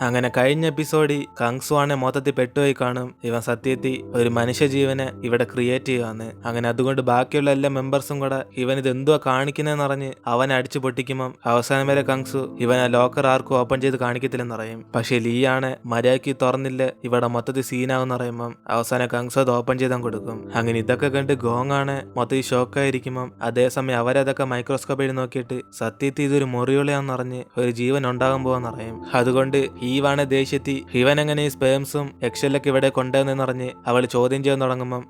അങ്ങനെ കഴിഞ്ഞ എപ്പിസോഡിൽ കങ്സുവാണെ മൊത്തത്തിൽ പെട്ടുപോയി കാണും. ഇവൻ സത്യത്തിൽ ഒരു മനുഷ്യജീവനെ ഇവിടെ ക്രിയേറ്റ് ചെയ്യുവാന്ന്. അങ്ങനെ അതുകൊണ്ട് ബാക്കിയുള്ള എല്ലാ മെമ്പേഴ്സും കൂടെ ഇവൻ ഇത് എന്തുവാ കാണിക്കുന്നതെന്ന് അറിഞ്ഞ് അവനെ അടിച്ചു പൊട്ടിക്കുമ്പം അവസാനം വരെ കങ്സു ഇവൻ ആ ലോക്കർ ആർക്കും ഓപ്പൺ ചെയ്ത് കാണിക്കത്തില്ലെന്ന് പറയും. പക്ഷെ ലീയാണ് മര്യാദയ്ക്ക് തുറന്നില്ല ഇവിടെ മൊത്തത്തിൽ സീനാവെന്ന് പറയുമ്പം അവസാനം കങ്സു അത് ഓപ്പൺ ചെയ്താൽ കൊടുക്കും. അങ്ങനെ ഇതൊക്കെ കണ്ട് ഗോങ്ങാണ് മൊത്തത്തിൽ ഷോക്കായിരിക്കുമ്പം അതേസമയം അവരതൊക്കെ മൈക്രോസ്കോപ്പിൽ നോക്കിയിട്ട് സത്യത്തിൽ ഇതൊരു മുറിയുളയാന്ന് അറിഞ്ഞ് ഒരു ജീവൻ ഉണ്ടാകാൻ പോവാന്ന് പറയും. അതുകൊണ്ട് ഈവാണ് ദേഷ്യത്തി ഇവൻ എങ്ങനെ ഈ സ്പേംസും എക്സലൊക്കെ ഇവിടെ കൊണ്ടുവന്നെന്നറിഞ്ഞ് അവൾ ചോദ്യം ചെയ്യാൻ തുടങ്ങുമ്പം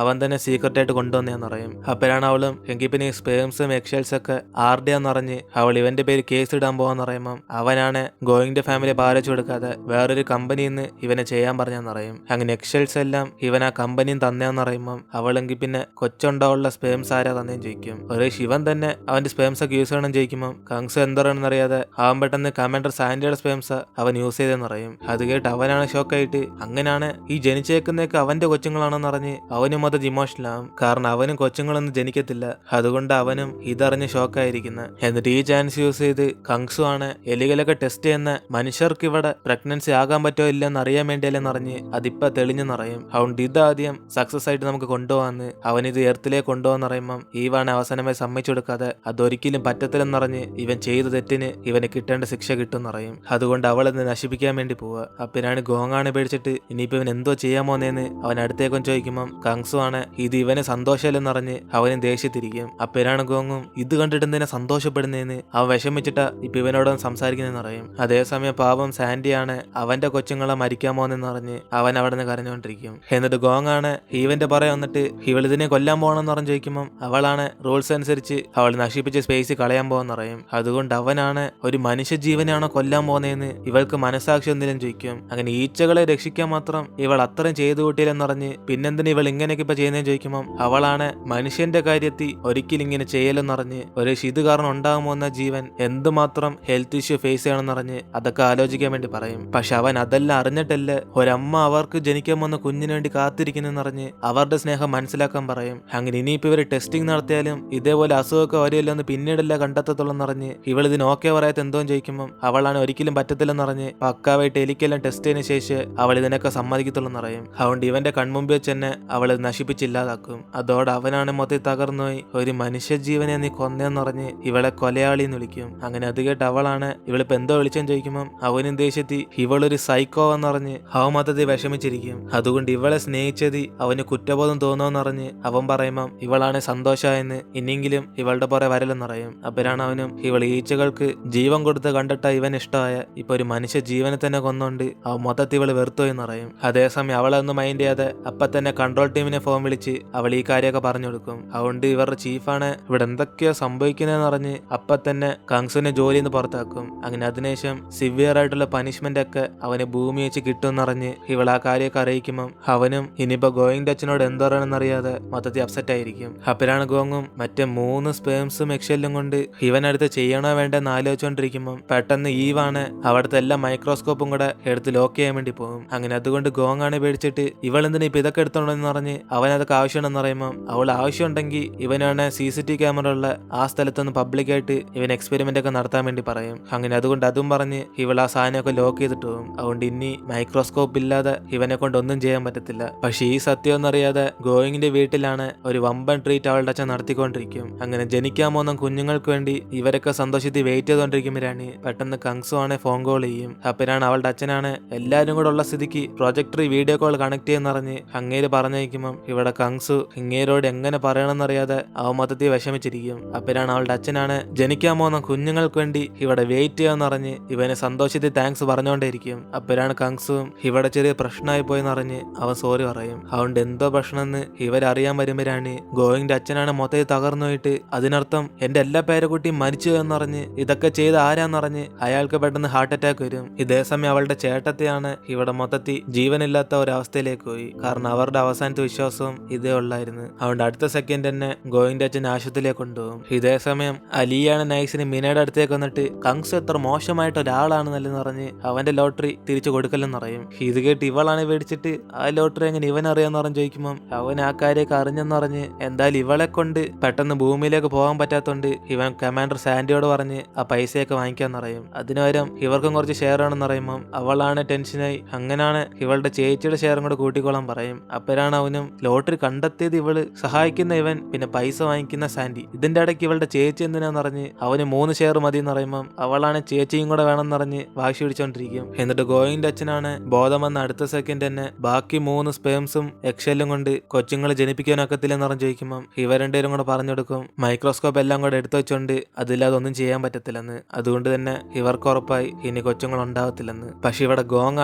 അവൻ തന്നെ സീക്രട്ട് ആയിട്ട് കൊണ്ടുവന്നേന്ന് പറയും. അപ്പോഴാണ് അവളും എങ്കിൽ പിന്നെ ഈ സ്പേംസും എക്സൽസ് ഒക്കെ ആരുടെയാന്ന് അറിഞ്ഞ് അവൾ ഇവന്റെ പേര് കേസ് ഇടാൻ പോവാന്ന് പറയുമ്പം അവനാണ് ഗോയിങ്ങിന്റെ ഫാമിലി പാലിച്ചു കൊടുക്കാതെ വേറൊരു കമ്പനിയിൽ നിന്ന് ഇവനെ ചെയ്യാൻ പറഞ്ഞെന്ന് പറയും. അങ്ങനെ എക്സൽസ് എല്ലാം ഇവൻ ആ കമ്പനിയും തന്നെയാന്ന് പറയുമ്പം അവളെങ്കിൽ പിന്നെ കൊച്ചുണ്ടാവുള്ള സ്പേംസ് ആരാ തന്നേന്ന് ചോദിക്കും. ഒരു ശിവൻ തന്നെ അവന്റെ സ്പേംസ് ഒക്കെ യൂസ് ചെയ്യണം ചോദിക്കുമ്പം കങ്സ് എന്താണെന്നറിയാതെ അവൻ പെട്ടെന്ന് കമാൻഡർ സാൻഡിയുടെ സ്പേംസ് അവൻ യൂസ് ചെയ്തെന്ന് പറയും. അത് കേട്ട് അവനാണ് ഷോക്കായിട്ട് അങ്ങനെയാണ് ഈ ജനിച്ചേക്കുന്നതൊക്കെ അവന്റെ കൊച്ചുങ്ങളാണെന്ന് അറിഞ്ഞ് അവനും മൊത്തം ഇമോഷണലാവും. കാരണം അവനും കൊച്ചുങ്ങളൊന്നും ജനിക്കത്തില്ല. അതുകൊണ്ട് അവനും ഇതറിഞ്ഞ് ഷോക്കായിരിക്കുന്നത്. എന്നിട്ട് ഈ ചാൻസ് യൂസ് ചെയ്ത് കങ്സു ആണ് എലികളൊക്കെ ടെസ്റ്റ് ചെയ്യുന്ന മനുഷ്യർക്ക് ഇവിടെ പ്രഗ്നൻസി ആകാൻ പറ്റോ ഇല്ലെന്ന് അറിയാൻ വേണ്ടിയല്ലെന്ന് അറിഞ്ഞ് അതിപ്പോ തെളിഞ്ഞെന്ന് പറയും. അതുകൊണ്ട് ഇതാദ്യം സക്സസ് ആയിട്ട് നമുക്ക് കൊണ്ടുപോകാന്ന് അവനിത് എർത്തിലേക്ക് കൊണ്ടുപോകാന്ന് പറയുമ്പം ഈവാണ് അവസാനമായി സമ്മതിച്ചു കൊടുക്കാതെ അതൊരിക്കലും പറ്റത്തില്ലെന്നറിഞ്ഞ് ഇവൻ ചെയ്ത തെറ്റിന് ഇവന് കിട്ടേണ്ട ശിക്ഷ കിട്ടുമെന്ന് പറയും. അതുകൊണ്ട് അവളെന്ന് നശിപ്പിക്കാൻ വേണ്ടി പോവുക. അപ്പിനാണ് ഗോങ്ങാണ് പേടിച്ചിട്ട് ഇനിയിപ്പോ ഇവൻ എന്തോ ചെയ്യാമോന്നേന്ന് അവൻ അടുത്തേക്കും ചോദിക്കുമ്പം കങ്സു ആണ് ഇത് ഇവന് സന്തോഷമല്ലെന്നറിഞ്ഞ് അവനും ദേഷ്യത്തിരിക്കും. അപ്പിനാണ് ഗോങ്ങും ഇത് കണ്ടിട്ട് എന്തിനാ സന്തോഷപ്പെടുന്നതെന്ന് അവൻ വിഷമിച്ചിട്ടാ ഇപ്പൊ ഇവനോടൊന്ന് സംസാരിക്കുന്നതെന്ന് പറയും. അതേസമയം പാവം സാൻഡിയാണ് അവന്റെ കൊച്ചുങ്ങളെ മരിക്കാമോന്നെന്ന് അറിഞ്ഞ് അവൻ അവിടെ നിന്ന് കരഞ്ഞുകൊണ്ടിരിക്കും. എന്നിട്ട് ഗോങ്ങാണ് ഇവന്റെ പറയാൻ വന്നിട്ട് ഇവൾ ഇതിനെ കൊല്ലാൻ പോകണമെന്ന് പറഞ്ഞ് ചോദിക്കുമ്പം അവളാണ് റൂൾസ് അനുസരിച്ച് അവൾ നശിപ്പിച്ച് സ്പേസ് കളയാൻ പോകാന്ന് പറയും. അതുകൊണ്ട് അവനാണ് ഒരു മനുഷ്യജീവനാണോ കൊല്ലാൻ പോകുന്നതെന്ന് ഇവൾക്ക് മനസാക്ഷി എന്തിനും ചോദിക്കും. അങ്ങനെ ഈച്ചകളെ രക്ഷിക്കാൻ മാത്രം ഇവൾ അത്രയും ചെയ്തു കൂട്ടിയില്ലെന്നറിഞ്ഞ് പിന്നെന്തിന് ഇവൾ ഇങ്ങനെയൊക്കെ ഇപ്പൊ ചെയ്യുന്നതെന്ന് ചോദിക്കുമ്പം അവളാണ് മനുഷ്യന്റെ കാര്യത്തിൽ ഒരിക്കലും ഇങ്ങനെ ചെയ്യലെന്നറിഞ്ഞ് ഒരു ഇത് കാരണം ഉണ്ടാകുമോന്ന ജീവൻ എന്തുമാത്രം ഹെൽത്ത് ഇഷ്യൂ ഫേസ് ചെയ്യണമെന്നറിഞ്ഞ് അതൊക്കെ ആലോചിക്കാൻ വേണ്ടി പറയും. പക്ഷെ അവൻ അതെല്ലാം അറിഞ്ഞിട്ടല്ല ഒരമ്മ അവർക്ക് ജനിക്കാൻ പോകുന്ന കുഞ്ഞിന് വേണ്ടി കാത്തിരിക്കുന്നറിഞ്ഞ് അവരുടെ സ്നേഹം മനസ്സിലാക്കാൻ പറയും. അങ്ങനെ ഇനിയിപ്പോ ഇവർ ടെസ്റ്റിംഗ് നടത്തിയാലും ഇതേപോലെ അസുഖമൊക്കെ വരില്ലെന്ന് പിന്നീടല്ല കണ്ടെത്തത്തുള്ളെന്നറിഞ്ഞ് ഇവൾ ഇതിന് ഓക്കെ പറയാത്ത എന്തോ ചോദിക്കുമ്പം അവളാണ് ഒരിക്കലും പറ്റത്തില്ലെന്നറിഞ്ഞ് പക്കാവായിട്ട് എലിക്കെല്ലാം ടെസ്റ്റ് ചെയ്തതിനു ശേഷം അവൾ ഇതിനൊക്കെ സമ്മതിക്കത്തുള്ളെന്ന് പറയും. അതുകൊണ്ട് ഇവന്റെ കൺമുമ്പിൽ വെച്ച് തന്നെ അവൾ നശിപ്പിച്ചില്ലാതാക്കും. അതോടെ അവനാണ് മൊത്തത്തിൽ തകർന്നുപോയി ഒരു മനുഷ്യജീവനെ നീ കൊന്നേന്നറിഞ്ഞ് ഇവളെ കൊലയാളിന്ന് വിളിക്കും. അങ്ങനെ അത് കേട്ട് അവളാണ് ഇവളിപ്പോ എന്തോ വിളിച്ചെന്ന് ചോദിക്കുമ്പം അവനും ദേഷ്യത്തി ഇവളൊരു സൈക്കോ എന്നറിഞ്ഞ് അവൻ മൊത്തത്തിൽ വിഷമിച്ചിരിക്കും. അതുകൊണ്ട് ഇവളെ സ്നേഹിച്ചത് അവന് കുറ്റബോധം തോന്നുമെന്നറിഞ്ഞ് അവൻ പറയുമ്പം ഇവളാണ് സന്തോഷമായെന്ന് ഇനിയെങ്കിലും ഇവളുടെ പുറകെ വരലെന്നറിയും. അപ്പോഴാണ് അവനും ഇവൾ ഈച്ചകൾക്ക് ജീവൻ കൊടുത്ത് കണ്ടിട്ടാ ഇവൻ ഇഷ്ടമായ ഇപ്പൊ ഒരു മനുഷ്യ ജീവനെ തന്നെ കൊന്നോണ്ട് അവൻ മൊത്തത്തിൽ ഇവള് വെറുത്തോയെന്ന് പറയും. അതേസമയം അവളൊന്നും മൈൻഡ് ചെയ്യാതെ അപ്പൊ തന്നെ കൺട്രോൾ ടീമിനെ ഫോൺ വിളിച്ച് അവൾ ഈ കാര്യമൊക്കെ പറഞ്ഞു കൊടുക്കും. അതുകൊണ്ട് ഇവരുടെ ചീഫാണ് ഇവിടെ എന്തൊക്കെയോ സംഭവിക്കുന്നതെന്ന് പറഞ്ഞ് അപ്പൊ തന്നെ കങ്സുവിനെ ജോലിയിൽ നിന്ന് പുറത്താക്കും. അങ്ങനെ അതിനുശേഷം സിവിയർ ആയിട്ടുള്ള പനിഷ്മെന്റ് ഒക്കെ അവന് ഭൂമി വെച്ച് കിട്ടുമെന്നറിഞ്ഞ് ഇവൾ ആ കാര്യമൊക്കെ അറിയിക്കുമ്പം അവനും ഇനിയിപ്പോ ഗോയിങ്ങിന്റെ അച്ഛനോട് എന്തോ പറയണമെന്നറിയാതെ മൊത്തത്തിൽ അപ്സെറ്റ് ആയിരിക്കും. അപ്പോഴാണ് ഗോങ്ങും മറ്റേ 3 സ്പേംസും എക്സെല്ലും കൊണ്ട് ഇവനടുത്ത് ചെയ്യണോ വേണ്ടെന്ന് ആലോചിച്ചുകൊണ്ടിരിക്കുമ്പം പെട്ടെന്ന് ഈവാണ് അവിടുത്തെ എല്ലാ മൈക്രോസ്കോപ്പും കൂടെ എടുത്ത് ലോക്ക് ചെയ്യാൻ വേണ്ടി പോകും. അങ്ങനെ അതുകൊണ്ട് ഗോങ്ങാണ് പേടിച്ചിട്ട് ഇവൾ എന്തിനാ ഇപ്പൊ ഇതൊക്കെ എടുത്തോണ്ടെന്ന് പറഞ്ഞ് അവൻ അതൊക്കെ ആവശ്യമുണ്ടെന്ന് പറയുമ്പോൾ അവൾ ആവശ്യമുണ്ടെങ്കിൽ ഇവനാണ് CCTV ക്യാമറ ഉള്ള ആ സ്ഥലത്തൊന്ന് പബ്ലിക്കായിട്ട് ഇവൻ എക്സ്പെരിമെന്റ് ഒക്കെ നടത്താൻ വേണ്ടി പറയും. അങ്ങനെ അതുകൊണ്ട് അതും പറഞ്ഞ് ഇവൾ ആ സാധനമൊക്കെ ലോക്ക് ചെയ്തിട്ട് പോകും. അതുകൊണ്ട് ഇനി മൈക്രോസ്കോപ്പ് ഇല്ലാതെ ഇവനെ കൊണ്ട് ഒന്നും ചെയ്യാൻ പറ്റത്തില്ല. പക്ഷെ ഈ സത്യം ഒന്നറിയാതെ ഗോയിങ്ങിന്റെ വീട്ടിലാണ് ഒരു വമ്പൻ ട്രീറ്റ് അവളുടെ അച്ഛൻ നടത്തിക്കൊണ്ടിരിക്കും. അങ്ങനെ ജനിക്കാൻ പോകുന്ന കുഞ്ഞുങ്ങൾക്ക് വേണ്ടി ഇവരൊക്കെ സന്തോഷത്തിൽ വെയിറ്റ് ചെയ്തുകൊണ്ടിരിക്കുമ്പോഴാണ് പെട്ടെന്ന് കങ്സു ആണ് ഫോൺ കോൾ ചെയ്യും. അപ്പോഴാണ് അവളുടെ അച്ഛനാണ് എല്ലാരും കൂടെ ഉള്ള സ്ഥിതിക്ക് പ്രൊജക്ടർ വീഡിയോ കോൾ കണക്ട് ചെയ്യുന്നറിഞ്ഞ് അങ്ങേര് പറഞ്ഞയക്കുമ്പം ഇവിടെ കങ്സു ഇങ്ങേരോട് എങ്ങനെ പറയണമെന്നറിയാതെ അവൻ മൊത്തത്തിൽ വിഷമിച്ചിരിക്കും. അപ്പോഴാണ് അവളുടെ അച്ഛനാണ് ജനിക്കാൻ പോകുന്ന കുഞ്ഞുങ്ങൾക്ക് വേണ്ടി ഇവിടെ വെയിറ്റ് ചെയ്യാന്നറിഞ്ഞ് ഇവന് സന്തോഷത്തിൽ താങ്ക്സ് പറഞ്ഞുകൊണ്ടേയിരിക്കും. അപ്പോഴാണ് കങ്സുവും ഇവിടെ ചെറിയ പ്രശ്നമായി പോയെന്നറിഞ്ഞ് അവൻ സോറി പറയും. അതുകൊണ്ട് എന്തോ പ്രശ്നമെന്ന് ഇവരറിയാൻ വരുമ്പോഴാണ് ഗോയിങ്ങിന്റെ അച്ഛനാണ് മൊത്തത്തിൽ തകർന്നു പോയിട്ട് അതിനർത്ഥം എന്റെ എല്ലാ പേരക്കുട്ടിയും മരിച്ചു എന്നറിഞ്ഞ് ഇതൊക്കെ ചെയ്ത് ആരാന്നറിഞ്ഞ് അയാൾക്ക് പെട്ടെന്ന് ഹാർട്ട് അറ്റാക്ക് വരും. ഇതേസമയം അവളുടെ ചേട്ടത്തെയാണ് ഇവിടെ മൊത്തത്തിൽ ജീവനില്ലാത്ത ഒരവസ്ഥയിലേക്ക് പോയി. കാരണം അവരുടെ അവസാനത്തെ വിശ്വാസവും ഇതേ ഉള്ളായിരുന്നു. അതുകൊണ്ട് അടുത്ത സെക്കൻഡ് തന്നെ ഗോയിന്റെ അച്ഛൻ ആശുപത്രിയിലേക്ക് കൊണ്ടുപോകും. ഇതേസമയം അലിയാണ് നൈസിന് മിനയുടെ അടുത്തേക്ക് വന്നിട്ട് കങ്സ് എത്ര മോശമായിട്ട് ഒരാളാണെന്നല്ലെന്ന് പറഞ്ഞ് അവന്റെ ലോട്ടറി തിരിച്ചു കൊടുക്കലെന്ന് പറയും. ഇത് കേട്ട് ഇവളാണ് പേടിച്ചിട്ട് ആ ലോട്ടറി എങ്ങനെ ഇവൻ അറിയാന്ന് പറഞ്ഞ് ചോദിക്കുമ്പം അവൻ ആ കാര്യമൊക്കെ അറിഞ്ഞെന്ന് പറഞ്ഞ് എന്തായാലും ഇവളെ കൊണ്ട് പെട്ടെന്ന് ഭൂമിയിലേക്ക് പോകാൻ പറ്റാത്തോണ്ട് ഇവൻ കമാൻഡർ സാൻഡിയോട് പറഞ്ഞ് ആ പൈസയൊക്കെ വാങ്ങിക്കാന്ന് പറയും. അതിനുപകരം ഇവർക്കും കുറച്ച് ഷെയർ ആണെന്ന് പറയുമ്പോൾ അവളാണ് ടെൻഷനായി അങ്ങനാണ് ഇവളുടെ ചേച്ചിയുടെ ഷെയറും കൂടെ കൂട്ടിക്കോളാൻ പറയും. അപ്പോഴാണ് അവനും ലോട്ടറി കണ്ടെത്തിയത് ഇവള് സഹായിക്കുന്ന ഇവൻ, പിന്നെ പൈസ വാങ്ങിക്കുന്ന സാൻഡി. ഇതിന്റെ ഇടയ്ക്ക് ഇവളുടെ ചേച്ചി എന്തിനാന്ന് പറഞ്ഞ് അവന് 3 ഷെയർ മതി എന്ന് പറയുമ്പോൾ അവളാണ് ചേച്ചിയും കൂടെ വേണമെന്ന് പറഞ്ഞ് വാശി പിടിച്ചോണ്ടിരിക്കും. എന്നിട്ട് ഗോയിന്റെ അച്ഛനാണ് ബോധം വന്ന അടുത്ത സെക്കൻഡ് തന്നെ ബാക്കി 3 സ്പേംസും എക്സെല്ലും കൊണ്ട് കൊച്ചുങ്ങളെ ജനിപ്പിക്കാനൊക്കത്തില്ലെന്ന് പറഞ്ഞ് ചോദിക്കുമ്പോൾ ഇവർ രണ്ടുപേരും കൂടെ പറഞ്ഞു കൊടുക്കും മൈക്രോസ്കോപ്പ് എല്ലാം കൂടെ എടുത്തു വെച്ചോണ്ട് അതില്ലാതെ ഒന്നും ചെയ്യാൻ പറ്റത്തില്ലെന്ന്. അതുകൊണ്ട് തന്നെ ഇവർക്ക് ഉറപ്പായി ഇനി കൊച്ചുങ്ങൾ ഉണ്ടാവത്തില്ലെന്ന്. പക്ഷെ ഇവിടെ ഗോങ്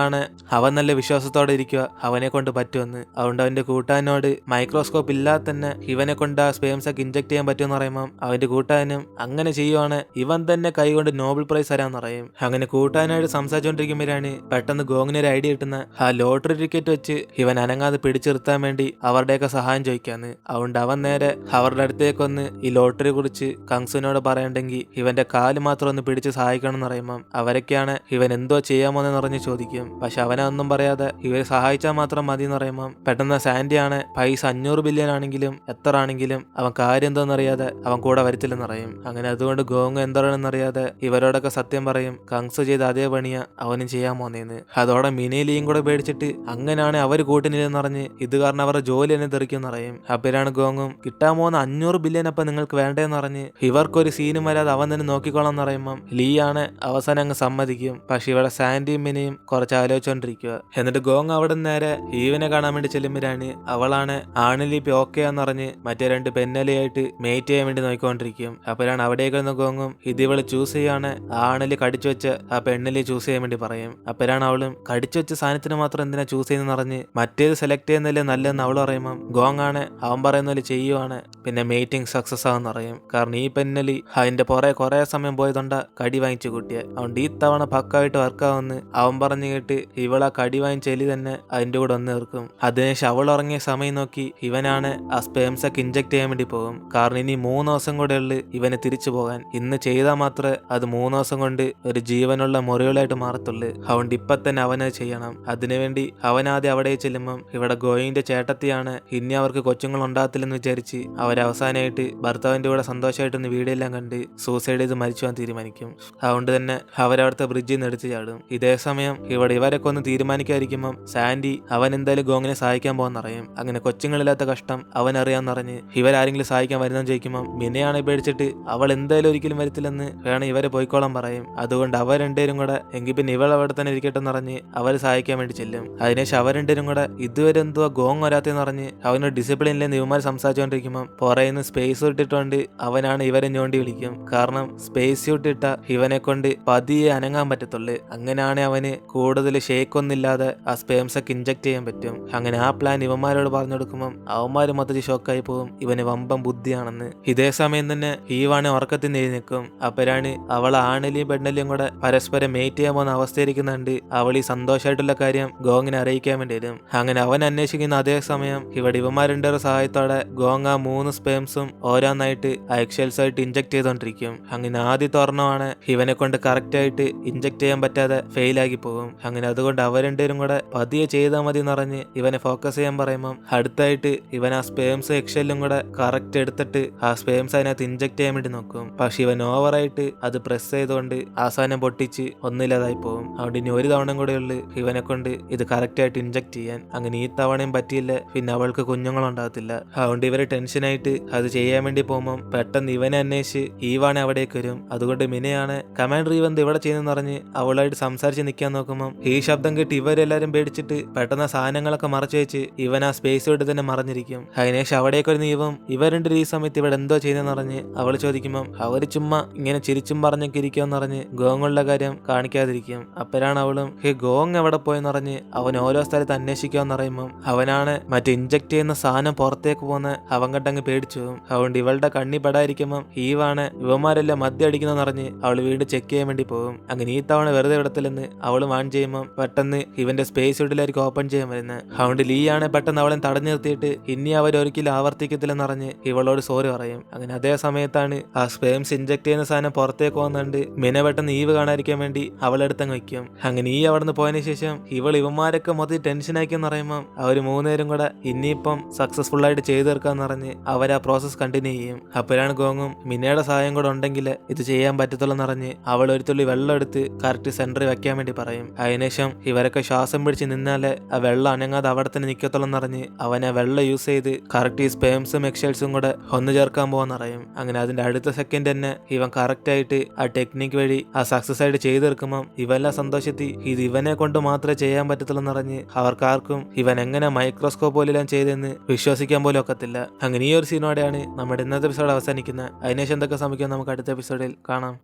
ആണ് അവൻ നല്ല വിശ്വാസത്തോടെ ഇരിക്കുക അവനെ കൊണ്ട് പറ്റുമെന്ന്. അതുകൊണ്ട് അവന്റെ കൂട്ടാനോട് മൈക്രോസ്കോപ്പ് ഇല്ലാതെ തന്നെ ഇവനെ കൊണ്ട് ആ സ്പേംസ് ഒക്കെ ഇഞ്ചക്ട് ചെയ്യാൻ പറ്റുമെന്ന് പറയുമ്പോൾ അവന്റെ കൂട്ടാനും അങ്ങനെ ചെയ്യുവാണ് ഇവൻ തന്നെ കൈകൊണ്ട് നോബൽ പ്രൈസ് തരാന്ന് പറയും. അങ്ങനെ കൂട്ടാനായിട്ട് സംസാരിച്ചുകൊണ്ടിരിക്കുമ്പോഴാണ് പെട്ടെന്ന് ഗോങ്ങിന് ഒരു ഐഡിയ കിട്ടുന്ന ആ ലോട്ടറി ടിക്കറ്റ് വെച്ച് ഇവൻ അനങ്ങാതെ പിടിച്ചിർത്താൻ വേണ്ടി അവരുടെയൊക്കെ സഹായം ചോദിക്കാന്ന്. അതുകൊണ്ട് അവൻ നേരെ അവരുടെ അടുത്തേക്ക് വന്ന് ഈ ലോട്ടറി കുറിച്ച് കങ്സുവിനോട് പറയണ്ടെങ്കിൽ ഇവന്റെ കാല് മാത്രം ഒന്ന് പിടിച്ച് സഹായിക്കണം എന്ന് പറയുമ്പോൾ അവരൊക്കെയാണ് ഇവൻ എന്തോ ചെയ്യാമോന്ന് പറഞ്ഞ് ചോദിക്കും. പക്ഷെ അവനൊന്നും പറയാതെ ഇവരെ സഹായിച്ചാൽ മാത്രം മതി എന്ന് പറയുമ്പോൾ പെട്ടെന്ന് സാൻഡിയാണ് പൈസ 500 ബില്യൺ ആണെങ്കിലും എത്ര ആണെങ്കിലും അവൻ കാര്യം എന്തോന്നറിയാതെ അവൻ കൂടെ വരത്തില്ലെന്ന് പറയും. അങ്ങനെ അതുകൊണ്ട് ഗോങ് എന്താണെന്നറിയാതെ ഇവരോടൊക്കെ സത്യം പറയും കങ്സ് ചെയ്ത അതേ പണിയാ അവനും ചെയ്യാൻ പോന്നേന്ന്. അതോടെ മിനയിലെയും കൂടെ പേടിച്ചിട്ട് അങ്ങനെയാണ് അവർ കൂട്ടിനില്ലെന്ന് പറഞ്ഞ് ഇത് കാരണം അവരുടെ ജോലി തന്നെ തെറിക്കും പറയും. അപ്പോഴാണ് ഗോങ്ങും കിട്ടാൻ പോകുന്ന 500 ബില്യൺ അപ്പം നിങ്ങൾക്ക് വേണ്ടേന്ന് പറഞ്ഞ് ഇവർക്കൊരു സീനും വരാതെ അവൻ തന്നെ നോക്കിക്കോളാം എന്ന് പറയുമ്പം ലീ ആണ് അവസാനം അങ്ങ് സമ്മതിക്കും. പക്ഷെ ഇവിടെ സാൻഡിയും മിനയും കുറച്ച് ആലോചിച്ചോണ്ടിരിക്കുക. എന്നിട്ട് ഗോങ് അവിടെ നേരെ ഈവനെ കാണാൻ വേണ്ടി ചെല്ലുമ്പോഴാണ് അവളാണ് ആണിലി ഓക്കെ എന്ന് പറഞ്ഞ് മറ്റേ 2 പെന്നലിയായിട്ട് മേറ്റ് ചെയ്യാൻ വേണ്ടി നോക്കിക്കൊണ്ടിരിക്കും. അപ്പോഴാണ് അവിടേക്ക് വന്ന് ഗോങ്ങും ഇത് ഇവള് ചൂസ് ചെയ്യാണ് ആണിലി കടിച്ചു വെച്ച ആ പെണ്ണിലി ചൂസ് ചെയ്യാൻ വേണ്ടി പറയും. അപ്പോഴാണ് അവളും കടിച്ചു വെച്ച സാധനത്തിന് മാത്രം എന്തിനാ ചൂസ് ചെയ്യുന്ന പറഞ്ഞ് മറ്റേത് സെലക്ട് ചെയ്യുന്നല്ലേ നല്ലതെന്ന് അവൾ പറയുമ്പോൾ ഗോങ് ആണ് അവൻ പറയുന്ന പോലെ ചെയ്യുവാണ് പിന്നെ മീറ്റിംഗ് സക്സസ് ആവെന്ന് പറയും. കാരണം ഈ പെന്നലി അതിന്റെ പുറകെ കുറെ സമയം പോയതുകൊണ്ട കടി വാങ്ങിച്ചു കൂട്ടിയ. അതുകൊണ്ട് ഈ തവണ പക്കായിട്ട് വർക്കാവുമെന്ന് അവൻ പറഞ്ഞു കേട്ട് ഇവളാ കടി വാങ്ങിച്ച എലി തന്നെ അതിന്റെ കൂടെ ഒന്ന് തീർക്കും. അതിനുശേഷം അവൾ ഉറങ്ങിയ സമയം നോക്കി ഇവനാണ് ആ സ്പേംസ് ഒക്കെ ഇഞ്ചക്ട് ചെയ്യാൻ വേണ്ടി പോകും. കാരണം ഇനി 3 ദിവസം കൂടെ ഉള്ളു ഇവന് തിരിച്ചു പോകാൻ. ഇന്ന് ചെയ്താൽ മാത്രമേ അത് 3 ദിവസം കൊണ്ട് ഒരു ജീവനുള്ള മുറികളായിട്ട് മാറത്തുള്ളൂ. അതുകൊണ്ട് ഇപ്പൊ തന്നെ അവനത് ചെയ്യണം. അതിനുവേണ്ടി അവനാദ്യം അവിടെ ചെല്ലുമ്പം ഇവിടെ ഗോയിന്റെ ചേട്ടത്തിയാണ് ഇനി അവർക്ക് കൊച്ചുങ്ങൾ ഉണ്ടാകത്തില്ലെന്ന് വിചാരിച്ച് അവരവസാനമായിട്ട് ഭർത്താവിന്റെ കൂടെ സന്തോഷമായിട്ടൊന്ന് വീഡിയോ എല്ലാം കണ്ട് സൂസൈഡ് ചെയ്ത് മരിച്ചു പോകാൻ തീരുമാനിക്കും. അതുകൊണ്ട് തന്നെ അവരവിടുത്തെ ബ്രിഡ്ജിൽ നിന്ന് എടുത്ത് ചാടും. ഇതേ സമയം ഇവിടെ ഇവരൊക്കെ ഒന്ന് തീരുമാനിക്കാതിരിക്കുമ്പം സാൻഡി അവൻ എന്തായാലും ഗോങ്ങിനെ സഹായിക്കാൻ പോകുന്നറിയും. അങ്ങനെ കൊച്ചുങ്ങളില്ലാത്ത കഷ്ടം അവൻ അറിയാമെന്നറിഞ്ഞ് ഇവരാരെങ്കിലും സഹായിക്കാൻ വരുന്നെന്ന് ചോദിക്കുമ്പോൾ മിനയാണെ പേടിച്ചിട്ട് അവൾ എന്തായാലും ഒരിക്കലും വരത്തില്ലെന്ന് വേണം ഇവരെ പോയിക്കോളാൻ പറയും. അതുകൊണ്ട് അവർ രണ്ടുപേരും കൂടെ എങ്കിൽ പിന്നെ ഇവൾ അവിടെ തന്നെ ഇരിക്കട്ടെ എന്നറിഞ്ഞ് അവർ സഹായിക്കാൻ വേണ്ടി ചെല്ലും. അതിനുശേഷം അവർ രണ്ടുപേരും കൂടെ ഇതുവരെ എന്തുവാ ഗോങ് വരാത്തെന്ന് പറഞ്ഞ് അവനൊരു ഡിസിപ്ലിനിലെ ഇവന്മാർ സംസാരിച്ചുകൊണ്ടിരിക്കുമ്പോൾ പുറയുന്ന സ്പേസ് സ്യൂട്ട് ഇട്ടുകൊണ്ട് അവനാണ് ഇവരെ ഞോണ്ടി വിളിക്കും. കാരണം സ്പേസ് സ്യൂട്ട് ഇട്ട ഇവനെ കൊണ്ട് പതിയെ അനങ്ങാൻ പറ്റത്തുള്ളു. അങ്ങനെയാണ് അവന് കൂടുതൽ ഷേക്ക് ഒന്നില്ലാതെ ആ സ്പേംസ് ഒക്കെ ഇഞ്ചക്ട് ചെയ്യാൻ പറ്റും. അങ്ങനെ ആ പ്ലാൻ ഇവന്മാരോട് പറഞ്ഞു കൊടുക്കുമ്പോൾ അവന്മാര് മൊത്തത്തിൽ ഷോക്കായി പോകും ഇവന് വമ്പം ബുദ്ധിയാണെന്ന്. ഇതേ സമയം തന്നെ ഈവാണ് ഉറക്കത്തിൽ എഴുന്നേൽക്കും. അപ്പോഴാണ് അവൾ ആണിലിയും പെണ്ണലിയും കൂടെ പരസ്പരം മേറ്റ് ചെയ്യാൻ പോകുന്ന അവസ്ഥയിരിക്കുന്നുണ്ട്. അവൾ ഈ സന്തോഷമായിട്ടുള്ള കാര്യം ഗോങ്ങിനെ അറിയിക്കാൻ വേണ്ടി വരും. അങ്ങനെ അവൻ അന്വേഷിക്കുന്ന അതേ സമയം ഇവിടെ ഇവന്മാരുടെ സഹായത്തോടെ ഗോങ് ആ 3 സ്പേംസും ഓരോന്നായിട്ട് ആ എക്സെൽസ് ആയിട്ട് ഇഞ്ചക്ട് ചെയ്തോണ്ടിരിക്കും. അങ്ങനെ ആദ്യത്തെ ഒരെണ്ണമാണ് ഇവനെ കൊണ്ട് കറക്റ്റ് ആയിട്ട് ഇഞ്ചക്ട് ചെയ്യാൻ പറ്റാതെ ഫെയിൽ ആക്കി പോകും. അങ്ങനെ അതുകൊണ്ട് അവർ രണ്ടുപേരും കൂടെ പതിയെ ചെയ്താൽ മതി എന്ന് പറഞ്ഞ് ഇവനെ ഫോക്കസ് ചെയ്യാൻ പറയുമ്പോൾ അടുത്തായിട്ട് ഇവൻ ആ സ്പേംസ് എക്സെല്ലും കൂടെ കറക്റ്റ് എടുത്തിട്ട് ആ സ്പേംസ് അതിനകത്ത് ഇഞ്ചക്ട് ചെയ്യാൻ വേണ്ടി നോക്കും. പക്ഷെ ഇവൻ ഓവറായിട്ട് അത് പ്രസ് ചെയ്തുകൊണ്ട് അവസാനം പൊട്ടിച്ച് ഒന്നില്ലാതായി പോകും. അതുകൊണ്ട് ഇനി ഒരു തവണ കൂടെ ഉള്ളു ഇവനെ കൊണ്ട് ഇത് കറക്റ്റ് ആയിട്ട് ഇഞ്ചക്ട് ചെയ്യാൻ. അങ്ങനെ ഈ തവണയും പറ്റിയില്ല, പിന്നെ അവൾക്ക് കുഞ്ഞുങ്ങളുണ്ടാകത്തില്ല. അതുകൊണ്ട് ഇവര് ടെൻഷനായിട്ട് അത് ചെയ്യാൻ വേണ്ടി പോകുമ്പോൾ പെട്ടെന്ന് ഇവനെ അന്വേഷിച്ച് ഈവാണ് അവിടേക്ക് വരും. അതുകൊണ്ട് മിനയാണ് കമാൻഡർ ഈവന്ത് ഇവിടെ ചെയ്യുന്നെന്ന് പറഞ്ഞ് അവളായിട്ട് സംസാരിച്ച് നിൽക്കാൻ നോക്കുമ്പോൾ ഈ ശബ്ദം കേട്ട് ഇവരെല്ലാരും പേടിച്ചിട്ട് പെട്ടെന്ന് സാധനങ്ങളൊക്കെ മറച്ചു വെച്ച് ഇവൻ ആ സ്പേസ് വിട്ട് തന്നെ മറിഞ്ഞിരിക്കും. അതിനേശം അവിടേക്ക് വരുന്ന ഇവരുണ്ട് ഈ സമയത്ത് ഇവിടെ എന്തോ ചെയ്യുന്നതെന്ന് പറഞ്ഞ് അവൾ ചോദിക്കുമ്പോൾ അവര് ചുമ്മാ ഇങ്ങനെ ചിരിച്ചും പറഞ്ഞൊക്കെ ഇരിക്കുമെന്ന് പറഞ്ഞ് ഗോങ്ങുള്ള കാര്യം കാണിക്കാതിരിക്കും. അപ്പോഴാണ് അവളും ഗോങ് എവിടെ പോയെന്ന് പറഞ്ഞ് അവൻ ഓരോ സ്ഥലത്ത് അന്വേഷിക്കാന്ന് പറയുമ്പോൾ അവനാണ് മറ്റേ ഇഞ്ചക്ട് ചെയ്യുന്ന സാധനം പുറത്തേക്ക് പോകുന്ന അവൻ കണ്ടങ്ങ് പേടിച്ചു പോകും. അതുകൊണ്ട് ഇവളുടെ കണ്ണി പെടാതിരിക്കുമ്പോൾ ഈവാണ് ഇവന്മാരെല്ലാം മദ്യം അടിക്കുന്നതെന്ന് പറഞ്ഞ് അവൾ വീണ്ടും ചെക്ക് ചെയ്യാൻ വേണ്ടി പോകും. അങ്ങനെ ഈ തവണ വെറുതെ വിടത്തില്ലെന്ന് അവൾ വാൺ ചെയ്യുമ്പോൾ പെട്ടെന്ന് ഇവന്റെ സ്പേസ് വീട്ടിലായിരിക്കും ഓപ്പൺ ചെയ്യാൻ വരുന്നത്. അതുകൊണ്ട് ലീ ആണ് പെട്ടെന്ന് അവളെ തടഞ്ഞു നിർത്തിയിട്ട് ഇനി അവരൊരിക്കലും ആവർത്തിക്കത്തില്ലെന്ന് പറഞ്ഞ് ഇവളോട് സോറി പറയും. അങ്ങനെ അതേ സമയത്താണ് ആ സ്പേംസ് ഇഞ്ചക്ട് ചെയ്യുന്ന സാധനം പുറത്തേക്ക് പോകുന്നുണ്ട്. മിന പെട്ടെന്ന് ഈവ് കാണാതിരിക്കാൻ വേണ്ടി അവളെടുത്തങ്ങ് വയ്ക്കും. അങ്ങനെ ഈ അവിടെ നിന്ന് പോയതിനു ശേഷം ഇവന്മാരൊക്കെ മൊത്തം ടെൻഷൻ ആക്കിയെന്ന് പറയുമ്പോൾ അവര് 3 പേരും കൂടെ ഇനിയിപ്പം സക്സസ്ഫുൾ ആയിട്ട് ചെയ്തു തീർക്കാന്ന് പറഞ്ഞ് അവർ ആ പ്രോസസ് കണ്ടിന്യൂ ചെയ്യും. അപ്പോഴാണ് ഗോങ്ങും മിനയുടെ സഹായം കൂടെ ഉണ്ടെങ്കിൽ ഇത് ചെയ്യാൻ പറ്റത്തുള്ളൂ എന്ന് പറഞ്ഞ് അവൾ ഒരു തുള്ളി വെള്ളം എടുത്ത് കറക്റ്റ് സെന്ററിൽ വെക്കാൻ വേണ്ടി പറയും. അതിനുശേഷം ഇവരൊക്കെ ശ്വാസം പിടിച്ച് നിന്നാലേ ആ വെള്ളം അനങ്ങാതെ അവിടെ തന്നെ നിൽക്കത്തുള്ളൂ എന്നറിഞ്ഞ് അവനെ വെള്ളം യൂസ് ചെയ്ത് കറക്റ്റ് ഈ സ്പേംസും എക്സെൽസും കൂടെ ഒന്ന് ചേർക്കാൻ പോകുന്നറിയും. അങ്ങനെ അതിന്റെ അടുത്ത സെക്കൻഡ് തന്നെ ഇവൻ കറക്റ്റ് ആയിട്ട് ആ ടെക്നിക്ക് വഴി ആ സക്സസ് ആയിട്ട് ചെയ്ത് തീർക്കുമ്പം ഇവെല്ലാം സന്തോഷത്തിൽ ഇത് ഇവനെ കൊണ്ട് മാത്രമേ ചെയ്യാൻ പറ്റത്തുള്ളൂ എന്നറിഞ്ഞ് അവർക്കാർക്കും ഇവൻ എങ്ങനെ മൈക്രോസ്കോപ്പ് പോലെല്ലാം ചെയ്തെന്ന് വിശ്വസിക്കാൻ പോലും ഒക്കത്തില്ല. അങ്ങനെ ഈ ഒരു സീനോടെയാണ് നമ്മുടെ ഇന്നത്തെ എപ്പിസോഡ് അവസാനിക്കുന്നത്. അതിനുശേഷം എന്തൊക്കെ സംഭവിക്കും നമുക്ക് അടുത്ത എപ്പിസോഡിൽ കാണാം.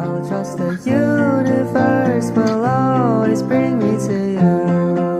I'll trust the universe will always bring me to you.